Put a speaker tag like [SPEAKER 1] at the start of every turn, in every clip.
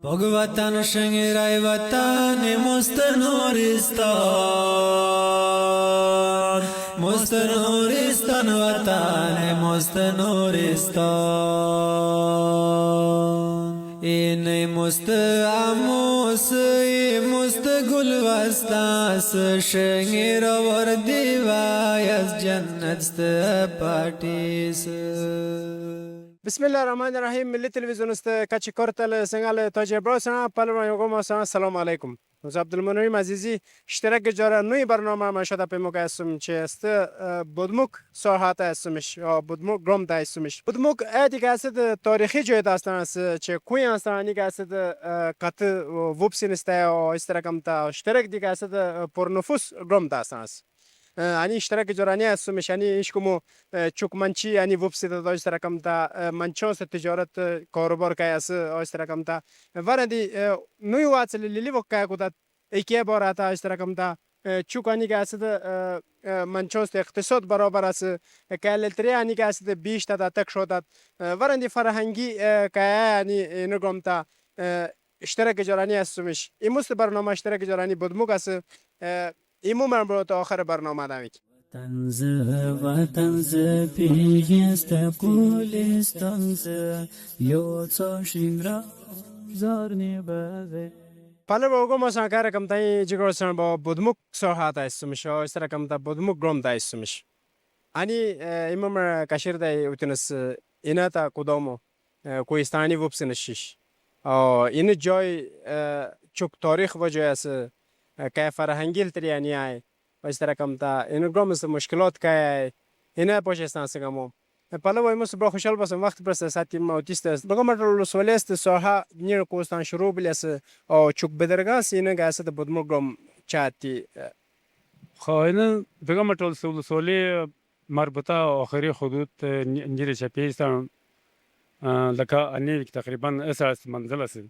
[SPEAKER 1] Bogvatan Shangirai Vatan Mustanuristan Vatan Mustanuristan Ine Mustamus Mustagulvastas Shangira Vardivayas Jannat Patis
[SPEAKER 2] بسم الله الرحمن الرحیم. ملی تلویزیون است کچی کارتل سنگال تاجر براسنا پلو یوگم سلام علیکم. از عبدالمنعم عزیزی اشتراک جاره نوی برنامه ما شده پیمو که اسم چه است بدموک ساحات اسمش یا بدموک گرام تا اسمش بدموک ادی که است تاریخی جای داستان است چه کوی استانی که است کات وبسین است یا اشتراکم تا اشتراک دی که است پر نفوس گرام داستان است. ani اشتراک جرانی است میشانی ایش کومو چوکمنچی ani وبسایت دا اشتراکم تا منچوس تجارت کاروبار که است اشتراکم تا وردی نوی واصل لیلی وقت کوتا ایکی بار تا اشتراکم تا چوکانی که است منچوس اقتصاد برابر است کالتری ani که است بیش تا تک شده وردی فرهنگی که ani نگم تا اشتراک جرانی است میش ایموست برنامه اشتراک جرانی بدموگ است ایمو من برو تا آخر برنامه دامی
[SPEAKER 1] وطن ز پیست گلستان ز یوتا شنگرا زارنی بده
[SPEAKER 2] پله با اوگو ما کار کم تایی جگر سن با بدموگ ساحات است میش و استر کم تا بدموگ گرام است میش انی ایمو من کشیر دای اتنس اینا تا کدامو کوهستانی وبسنشش این جای چوک تاریخ وجه است که فرهنگی تریانی ای و استرکم تا این گرام است مشکلات که اینا پوشستان سگمو پله وای مس برا خوشحال باشم وقت برسه ساعتی موتیست است بگم رو سوالست ساحه نیر کوستان شروع بلیس او چوک بدرگاس اینا گاست بدمو گرام چاتی
[SPEAKER 3] خواهیم بگم تو سولی مربوطه آخری حدود نیر چپیستان لکه انی تقریبا اساس منزل است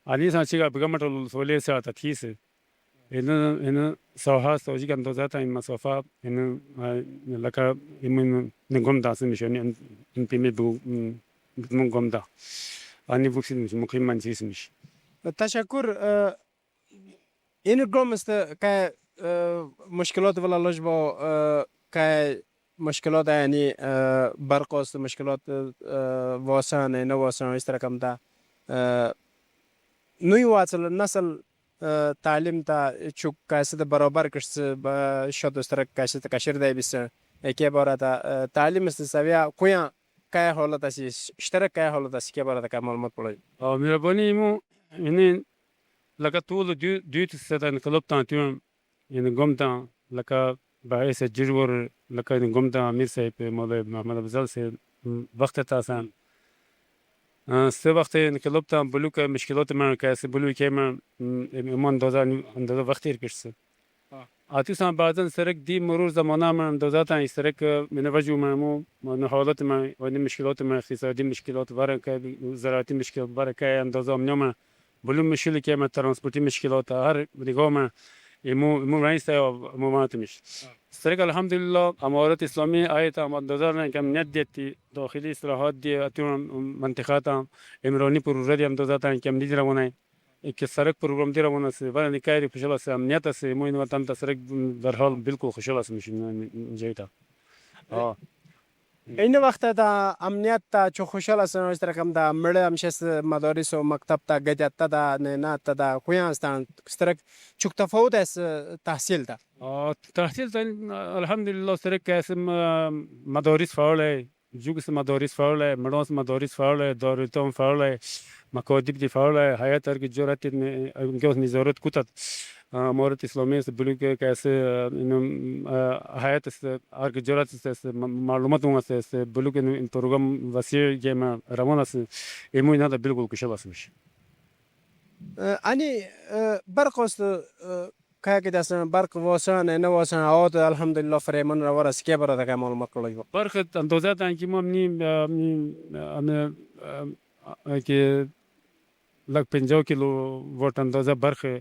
[SPEAKER 3] انی سانچیگا بگم تو سولی ساعت تیس این ساحه سوژی که اندازه تا این مسافت این لکه این نگم داشته میشه این پیمی نگم دا آنی بکشید میشه مقیم منچیز میشه
[SPEAKER 2] تشکر این گرام است که مشکلات ولی لجبا که مشکلات یعنی برق است مشکلات واسان نه واسان استرکم تا نوی واصل نسل تعلیم تا چوک کاسه برابر کشت با شد استرک کاسه کشیر دای بیس اکی بار تا تعلیم است سویا کویا که حالت است اشتراک که حالت است که بار تا که معلومات پلی
[SPEAKER 3] مهربانی ایمو این لکه طول دیوت ستان کلوب تانتیم این گم تا لکه باعث جرور لکه این گم تا امیر صاحب مولای محمد افضل سے وقت تاسان سه وقت کلوب تا بلوک مشکلات من که است بلوی که من ایمان اندازه وقتی کشته آتیسان بعضن سرک دی مرور زمانه من اندازه تا سرک من وجو من حالات من و مشکلات من اقتصادی مشکلات واره که زراعتی مشکلات واره که اندازه من بلوم مشکلی که من ترانسپورتی مشکلات هر دیگه من ایمو رئیس یا موانت میش سرک الحمدلله امارات اسلامی آیت آمد دادار نه کم نیت دیتی داخلی اصلاحات دی اتون منطقات امرانی پروژه هم دادار کم دیگر روانه که سرک پروگرام دی روانه است ولی نکاری خوشحال است امنیت است موین وطن تا سرک در حال بالکل خوشحال است میشیم جایتا
[SPEAKER 2] این وقت تا امنیت تا چه خوشحال است استرکم تا مرد همشست مدارس و مکتب تا گجت تا نه تا خویان استان استرک چوک تفاوت است تحصیل تا
[SPEAKER 3] تحصیل الحمدلله سرک اسم مدارس فعال جوگس مدارس فعال مدرسه مدارس فعال دارالعلوم فعال مکاتب دی فعال حیات ارگ جرات گوز نظارت کوتت امارات اسلامی است بلوک کیسه حیات است ارگ جرات است معلومات اون است بلوک این پروگرام وسیع جمع روان است ایمو اینا بالکل کشال است میشه
[SPEAKER 2] انی برق است که که دست برق واسان نه واسان آوت الحمدلله فریمان رو وارس که برای که معلومات کلی
[SPEAKER 3] برق اندازه تانکی ما که لگ 50 کیلو وات اندازه برق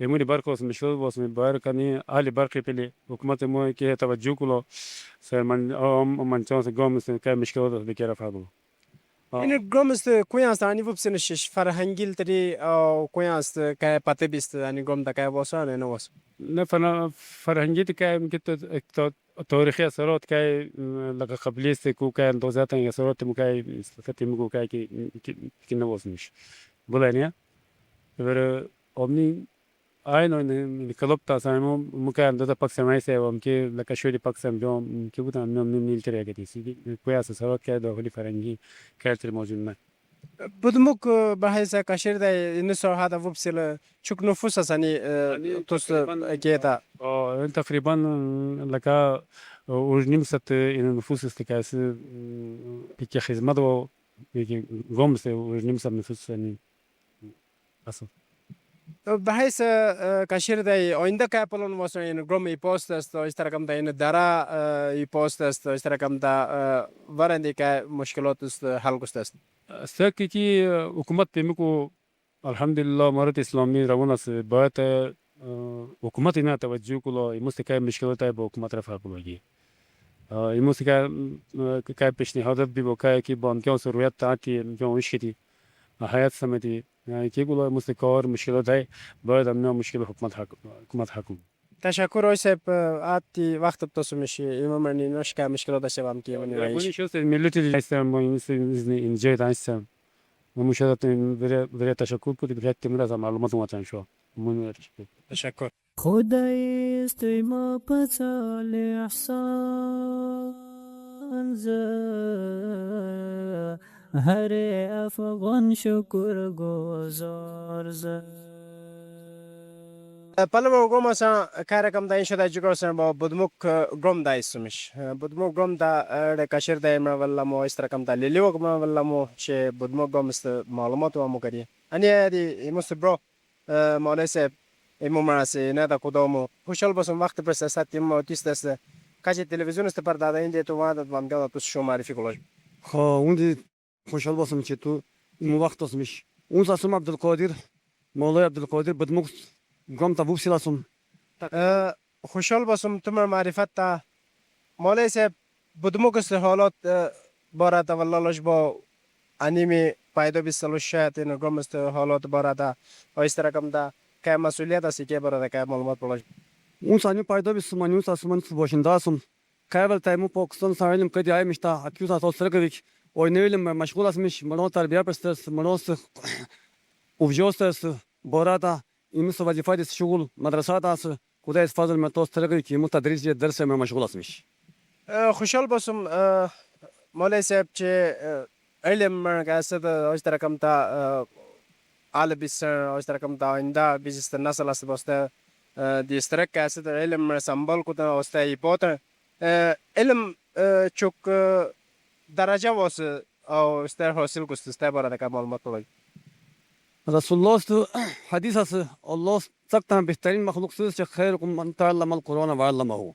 [SPEAKER 3] امونی برق واسه مشکل واسه بایر کنی حالی برقی پلی حکومت ما که توجه کلا سر من چانس گام است که مشکلات دیگر فعلو
[SPEAKER 2] این گرام است کوی است انی وبسنش فرهنگیل تری او کوی است که پته بیست انی گرام تا که واسه نه واسه
[SPEAKER 3] نه فرهنگی که میگه تاریخی اثرات که لقا قبلی است کو که اندازات اثرات مکای استفاده میگو که نوازنش بلانیا بر آمنی aynı kalıp da sanırım mükemmel de paksam ise var ki la kaşöri paksam jom ki bu da memnun niltere gedisi kıyası sarat ki dahili farangi kaliteli mevcut.
[SPEAKER 2] بدموک بحث کشیر ده این سر هذا وبسل چوک نفوس اسانی توست گیتا
[SPEAKER 3] تقريبا لك ورنيمسة إن النفوس استكاسة بيك خدمة و بيك غمسة ورنيمسة نفوس يعني أصلا
[SPEAKER 2] بحث کشیر ده آینده که پلان واسه این گرام ای پست است اشتراکم ده این دارا ای پست است اشتراکم ده ورندی که مشکلات است حل گست است
[SPEAKER 3] ساكي كي حكومت تيمكو الحمد لله مرات إسلامي رونا بايت حكومتنا توجه كلا مستكاي مشكلة تاي بحكومت رفع كلاجي مستكاي كاي پیشنهادات بي بوكاي كي بانكيون سرويات تاعتي كيون وشكتي حياة سمتي يعني كي كلا مستكار مشكلة تاي بايت أمنا مشكلة حكومت حكوم
[SPEAKER 2] تشکر اوسپ آتی وقت بتوسمشی ایمانی نشکا مشکلات داشته بام کی منی
[SPEAKER 3] مني
[SPEAKER 2] رایش
[SPEAKER 3] شو ملتي اللي استلم إن جيت عايز ومشاهدة بري تشكر كنت بحيث تمرة معلومات ما شو من
[SPEAKER 2] تشکر
[SPEAKER 1] خدای استوی ما پسال احسان هر افغان شکر گزار
[SPEAKER 2] پلو گم اسا کارکم داین شده جگر سن با بدموک گرام دایسمش بدموک گرام دا کشیر دایم ولی مو استرکم دا لیلیو گم ولی مو چه بدموک گم است معلومات و مکری انی دی مست برو مالسه ایمو مراسه نه دا کدامو خوشحال باشم وقت پرسست تیم تیست است کاش تلویزیون است پر داده این دی تو واد وام گلا تو شو معرفی کلاش
[SPEAKER 4] خا اوندی خوشحال باشم که تو این وقت اسمش اون اسم عبدالقادر مولای عبدالقادر بدموک گم تا بوب سلاسم
[SPEAKER 2] خوشحال باشم تمر معرفت تا مالسه بدموک است حالات بارد ولالش با انیمی پیدا بیستلوش شاید این گرام است حالات بارد استرکم دا که مسئولیت است که بارد که معلومات پلاش
[SPEAKER 4] اون ثانی پیدا بیستم اون اسمان باشنده اسم کابل تایمو پاکستان سایلم کدی ایمش تا اکیوز اساس سرگویک oynayalım meşgul asmış mano terbiye prstes mano uvjostes borada imis vazifat şugul madrasa das kuda isfazl metos tergı ki mutadris derse meşgul asmış
[SPEAKER 2] خوشحال باشم مولای صاحب چې علم مرکز د اوس رقم تا آل بیسر اوس رقم تا آینده بیست نسل است بسته د اشتراک کاسه د علم سمبل کو ته اوس ته ایپوت علم چوک درجه واسه او استر حاصل کوست است برای که معلومات ولای
[SPEAKER 4] Resulullah hadisası Allah saktan behterin mahluksuz ki khairukum man ta'allama al-Kur'an ve 'allamahu.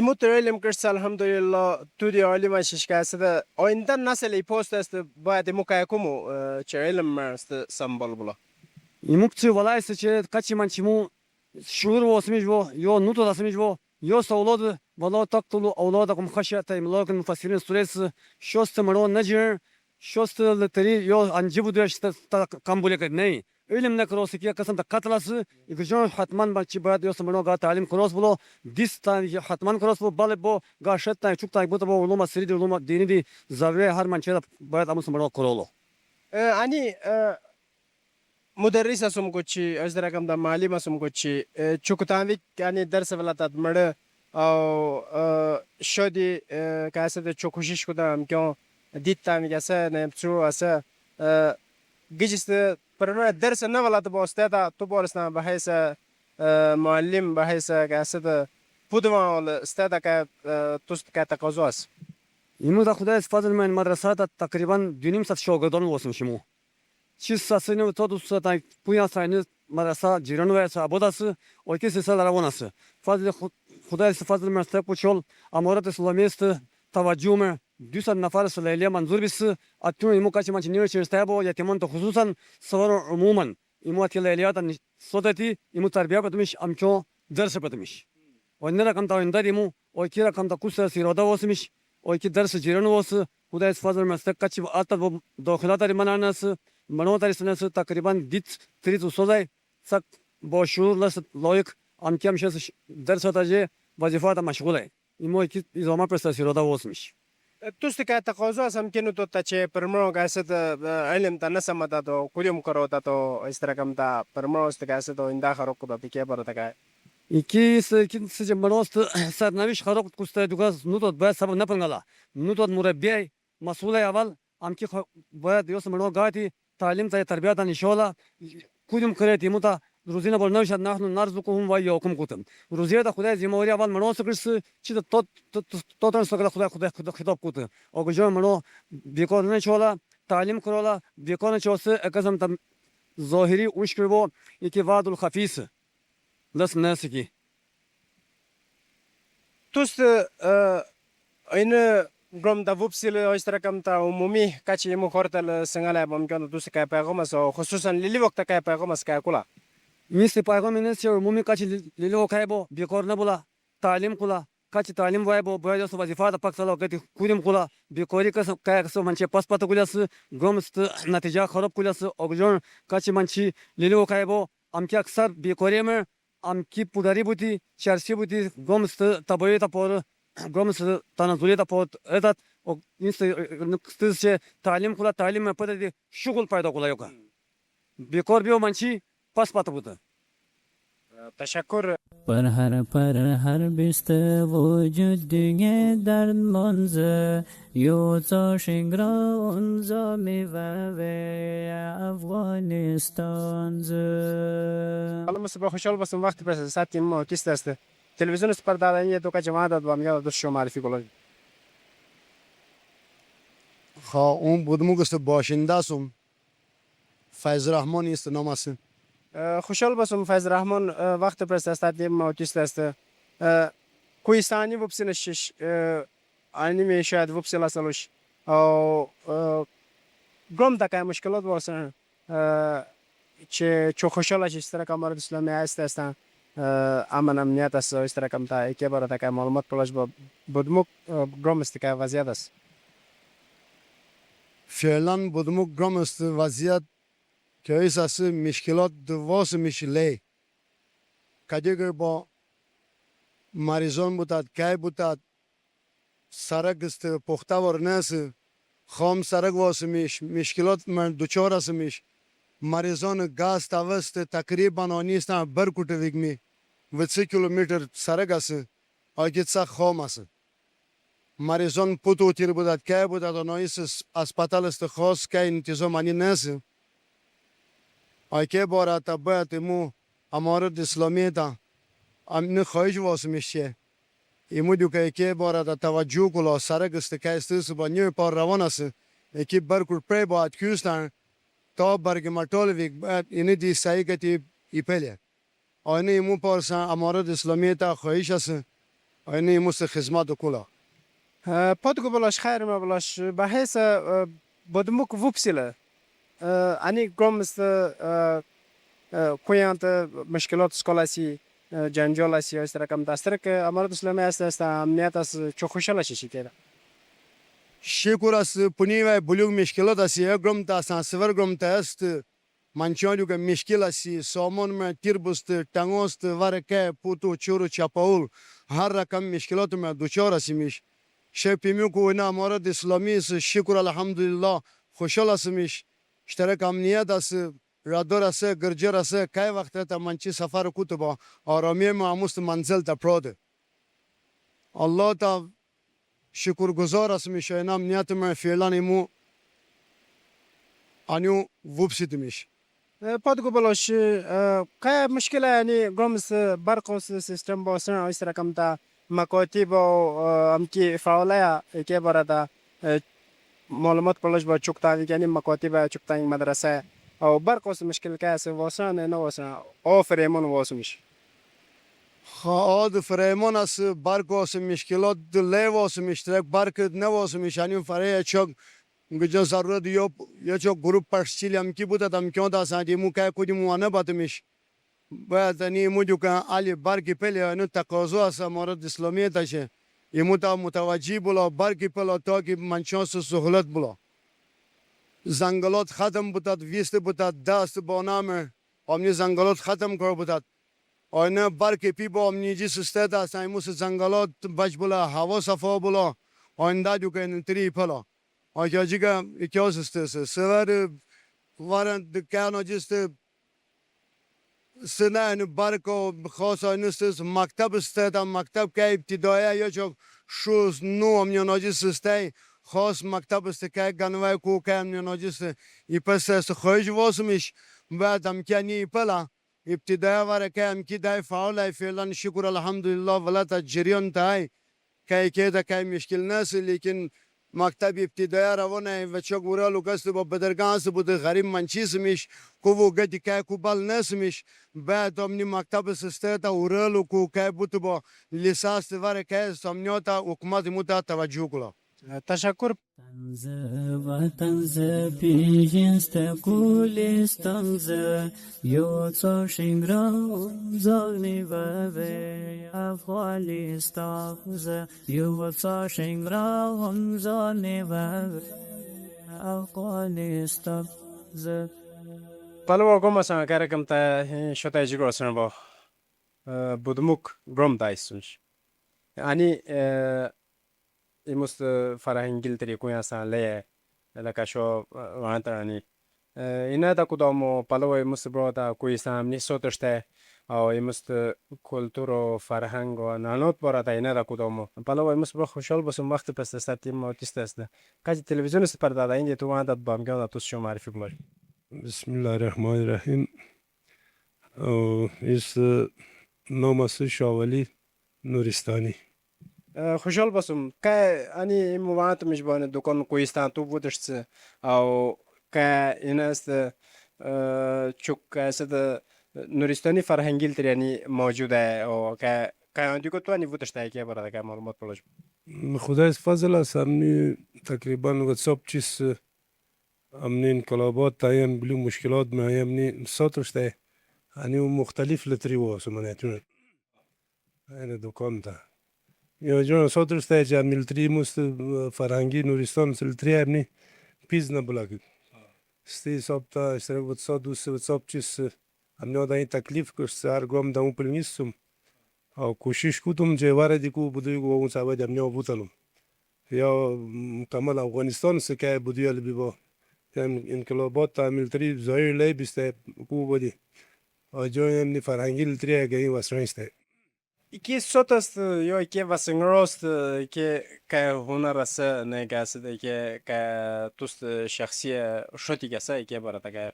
[SPEAKER 2] İmut ölüm kırsa elhamdülillah tudi alim şişkası da oyundan nasıl ipost است باید مکایکمو چه علم است سمبل بلا
[SPEAKER 4] İmukçu valaysa çe kaçı man çimu şuur olsmuş bu yo nut olsmuş bu yo savladı valla taktulu avladakum haşyata imlakın mufassirin suresi şosta maro necir şosta leteri yo ancı diyor işte kambule kad ney ölümle krosu ki kasım da katlası ikjon hatman baçı bayat yo samano ga talim kros bulo distan hatman kros bu bale bu ga şetta çok tay bu da bu uluma sirdi uluma dini di zavre her mançeda bayat amus samano korolo
[SPEAKER 2] ani مدرس اسم کوچی از درکم دا معلم اسم کوچی چوکتانوی یعنی درس ولادت مرد او شدی کاسه د چوکوشش کدام که دیتا میگسه نمچو اسه گیجست پرنا درس نه ولادت باسته دا تو بارسنا بحث معلم بحث کاسه د پودوان ول استاد که توست که تقاضا است
[SPEAKER 4] ایمو دا خدای از فضل من مدرسه تا تقریبا 2.5 ساعت شاگردان واسم شما 6 ساعت تا 2 ساعت پویا ساین مدرسه جیران و آباد است و کی سال روان است فضل خدای از فضل من است پوچول امارات اسلامی است توجه من 200 نفر سلیلی منظور بیست اتون ایمو کاچ من نیو چرسته با یتیمان تو خصوصا سوار عموما ایمو اتلیلیات صدتی ایمو تربیت بتمیش امچو درس بتمیش و نه رقم تا اندر ایمو و کی رقم تا کوس سیرادا واسمیش و کی درس جیران واس خدای از فضل من است کاچ ات داخلات منانس منو ترسنس تقریبا دیت تریت سوزای سک با شور لس لایق ام کم شس درس تاجه وظیفه مشغوله ایمو کی ایزاما پرستاسیرادا واسمیش
[SPEAKER 2] توست که تقاضا است ممکنه تو تا چه پرمرو گاسد علم تا نسمه تا تو کدیم کرو تا تو استرکم تا پرمرو است گاسد تو ایندا خراب کدا پیکه برات که
[SPEAKER 4] iki sece manost sarnavish kharok kusta dugas nutot ba sab napangala nutot murabbi mas'ul aval amki bayad yos mano gati talim ta tarbiyatan inshallah kudum kreti muta ruzina bol navshad nahnu narzuquhum va yakum qutum ruziya da khuday zimawri aval mano sakrs chi da tot sakla khuday khitab qut ogjo mano bekor ne chola talim krola bekor ne chos akazam tam zahiri ushkribo iki vadul khafis لس ناس کی
[SPEAKER 2] توست N gram دا وبسیل استرکم تا عمومی کچی مو خورتل سنگاله ممکن توست که پیغام است خصوصا لیلی وقت که پیغام است که کلا
[SPEAKER 4] میست پیغام اینه عمومی کچی لیلی وکای بو بیکار نبولا تعلیم کلا کچی تعلیم وای بو باید است وظیفه دا پاک سالو کتی کودیم کلا بیکاری کس که منچه پاس پاتو کلاس گرام است نتیجه خراب کلاس اگرجون کچی منچی لیلی وکای بو ام کی اکثر بیکاری من ام کی پودری بودی چرسی بودی گمست تبایی تا پر گمست تنازلی تا پر ادات و این تعلیم کلا تعلیم پدری شغل پیدا کلا یکا بیکار بیو منچی پاس پاتا بوده
[SPEAKER 2] تشکر
[SPEAKER 1] پر هر بیست وجود دیگه در منزه یوزا شنگرا اونزا میوه افغانستان
[SPEAKER 2] حالا مصباح خوشحال باشم وقت پس ساعتی ما کیست است تلویزیون سپر دادنی تو که جماعت داد و میاد دوست شما معرفی کلا
[SPEAKER 5] اون بودمو گست باشنده سوم فیض رحمان است نام است
[SPEAKER 2] خوشحال باشم فیض رحمان وقت پس ساعتی ما کیست است کوهستانی وبسینش آنی شاید وبسیل اصلش او گرام دکای مشکلات واسه چه خوشحالش استرک امارات اسلامی هستن امن امنیت است استرکم تا که برای دکای معلومات پلاش با بدمو گرام است که وضعیت است
[SPEAKER 5] فعلا بودمو گرام است وضعیت که ایساس مشکلات دواس میشله کدیگر با مریضان بودد که بودد سرک است پخته ورنس خام سرک واسمیش مشکلات من دوچار اسمیش مریضان گاز تاوست تقریبا آنیستن برکوت ویگمی و 3 کیلومتر سرک است آگیت سا خام است مریضان پوتو تیر بودد که بودد آنایس اسپتال است خاص که انتظام آنی نست آیکه بارا تا باید مو امارات اسلامی تا امن خواهش واسمیش چه ایمو دیو که بارا تا توجه کلا سرک است که استرس با نیو پار روان است اکی برکوت پری باید کیوستن تا برگ مطال ویک باید اینه دی سعی کتی ایپله آینه ایمو پارسن امارات اسلامی تا خواهش است آینه ایمو سه خدمات کلا
[SPEAKER 2] پادگو بلاش خیر ما بلاش به حیث بدموک وبسیله آنی گرام است کویانت مشکلات سکالاسی جنجال است یا استرکم دستر که امارات اسلامی است امنیت است چه خوشحالش شیکه
[SPEAKER 5] شکر است پنی و بلوغ مشکلات است یک گرام تا سانسور گرام تا است منچانیو که مشکل است سامان ما تیر بست تنگاست ورکه پوتو چورو چپاول هر رقم مشکلات ما دوچار اسمیش شپیمیو که اینا امارات اسلامی است شکر الحمدلله خوشحال اسمیش اشتراک امنیت است رادار است گرجر است که وقت تا منچی سفر کوت با آرامی معموست منزل تا پراده الله تا شکرگزار اسمیش اینا امنیت ما فعلا ایمو آنیو وبسیت میش
[SPEAKER 2] پادگو بلاش که مشکل یعنی گرامس برق سیستم با سر ایست رقم تا مکاتب و امکی فعاله که برای معلومات بلاش با چوکتانی یعنی مکاتب چوکتانی مدرسه او برق مشکل که است واسه نه واسه آفریمون واسه میشه
[SPEAKER 5] خواهد فرایمان است برق واسه مشکلات لی واسه مشترک برق نه واسه میشنیم فرای چوک گجا ضرورت یا چوک گروپ پرسیلی هم کی بوده هم کیان داشتن دیمو که کدیم وانه باتمیش باید نیمو جو که علی برقی پلی اینو تقاضا است مورد اسلامی تاشه ایمو تا متوجه بولا برقی پلا تا که منشانس سهولت بولا زنگلات ختم بودد ویست بودد دست با نام امنی زنگلات ختم کر بودد آینه برقی پی با امنی جی سسته دست ایموس زنگلات بچ بولا هوا صفا بولا آینده جو که انتری پلا آیا جیگه اکیاس است سوار وارند کانو جست سنه این برکو خاص اینست مکتب است مکتب که ابتدایی یا چون شوز نو امیاناجی سسته خاص مکتب است که گنوای کو که امیاناجی است ای پس است خواهش واسمش بعد هم که نی پلا ابتدایی واره که هم کی دای فعال فعلا شکر الحمدلله ولات جریان تای که ده که مشکل نست لیکن مکتب ابتدایی روانه و چه گورالو کست با بدرگانس بوده غریب منچیس میش کو گدی که کو بال نسمیش بعد امنی مکتب سسته تا اورالو کو که بوده با لیسانس واره که سامنیاتا حکومت موتا توجه کلا
[SPEAKER 2] تشکر
[SPEAKER 1] تنز و تنز پیجنست گولستانز یو تا شنگرا زاغنی و افغانستانز یو تا شنگرا زاغنی و افغانستانز
[SPEAKER 2] پلو گم مثلا که رقم تا شده جیگر سن با بدموک گرام دایستونش یعنی ایموست فرهنگیل تری کوی هستن لیه لکشو وانترانی اینا تا کدامو پلو ایموست برو تا کوی سامنی سوتشته او ایموست کلتور و فرهنگ و نانوت برا تا اینا تا کدامو پلو ایموست برو خوشحال بسیم وقت پس استیم اوتیست است کاجی تلویزیون است پر دادا اینجا تو وانت بامگان دا توش شو معرفی بمار
[SPEAKER 6] بسم الله الرحمن الرحیم اس نامس شاولی نورستانی
[SPEAKER 2] خوشحال بسیم که انی موانت میشبانه دکان کویستان تو بودشت او که این است چوک است نورستانی فرهنگیل تر یعنی موجوده او که دیگه تو انی بودشت که برای که معلومات پولش
[SPEAKER 6] خدا از فضل است همنی تقریبا واتساپ چیز همنی انقلابات تایم بلو مشکلات ما همنی ساتشته هنی مختلف لتری واسه منیتونه این دکان تا یا جون ساتشته جا ملتری مست فرهنگی نورستان سلتری همنی پیز نبلاگید ستی سابتا اشتراک واتساپ دوست واتساپ چیز همنی آدمی تکلیف کرد هر گام دامو پلمیستم او کوشش کردم جواره دیگو بودی گو اون سواد همنی آبوتالم یا مکمل افغانستان سکه بودی علی با انقلابات تا ملتری ظاهر لی بیسته کو بودی آجای همنی فرهنگی لتری اگه واسرانسته
[SPEAKER 2] iki sotas jo iki vasingrost که هنر است نگاست که توست شخصی شوتی کسا که برات که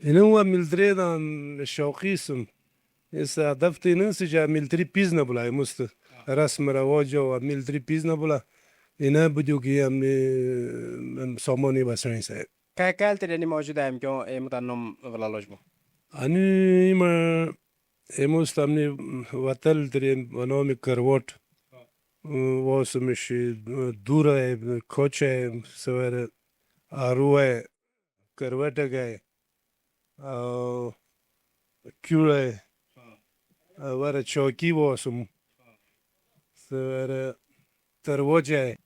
[SPEAKER 6] اینه هو ملتری دان شوقیسم اس هدفتی ننسی جا ملتری پیز نبولا مست رسم رواج و ملتری پیز نبولا اینه بودیو که همنی سامانی واسرانسته
[SPEAKER 2] که کالتر یعنی موجوده هم که متنم ولالوج بو
[SPEAKER 6] Ani ima emos tamni vatal tren vanami karvot vasamishi dura koche severe arue karvata gay kure vara choki vasum severe tarvoje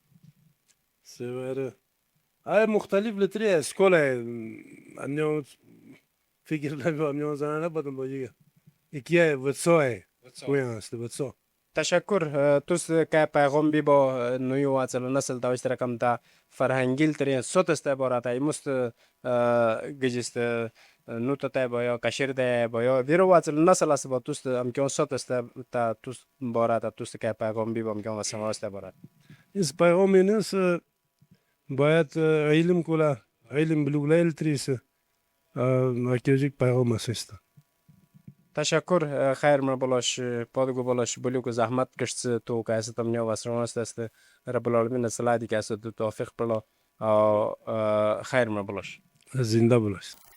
[SPEAKER 6] severe ay muhtelif litre skola anyo فکر نمی‌کنم نیازانه نبودم باجیه یکیه وسای کویانست وسا
[SPEAKER 2] تشکر توس که پیغام بی با نوی واصل نسل داشت رقم تا فرهنگیل ترین صوت است برات ایمست گجست نوت تا بایا کشیر ده بایا ویرو واصل نسل است با توس امکان صوت است تا توس برات توس که پیغام بی با امکان واسه است برات
[SPEAKER 6] این پیغام اینست باید علم کلا علم بلوغ لیل تریسه arkeolojik پیغام است.
[SPEAKER 2] تشکر خیر من بلاش پادگو بلاش بلیو که زحمت کشت تو که است تمنیا واسرانست است رب العالمین سلادی که است تو توفیق بلا خیر من بلاش
[SPEAKER 6] زنده بلاست.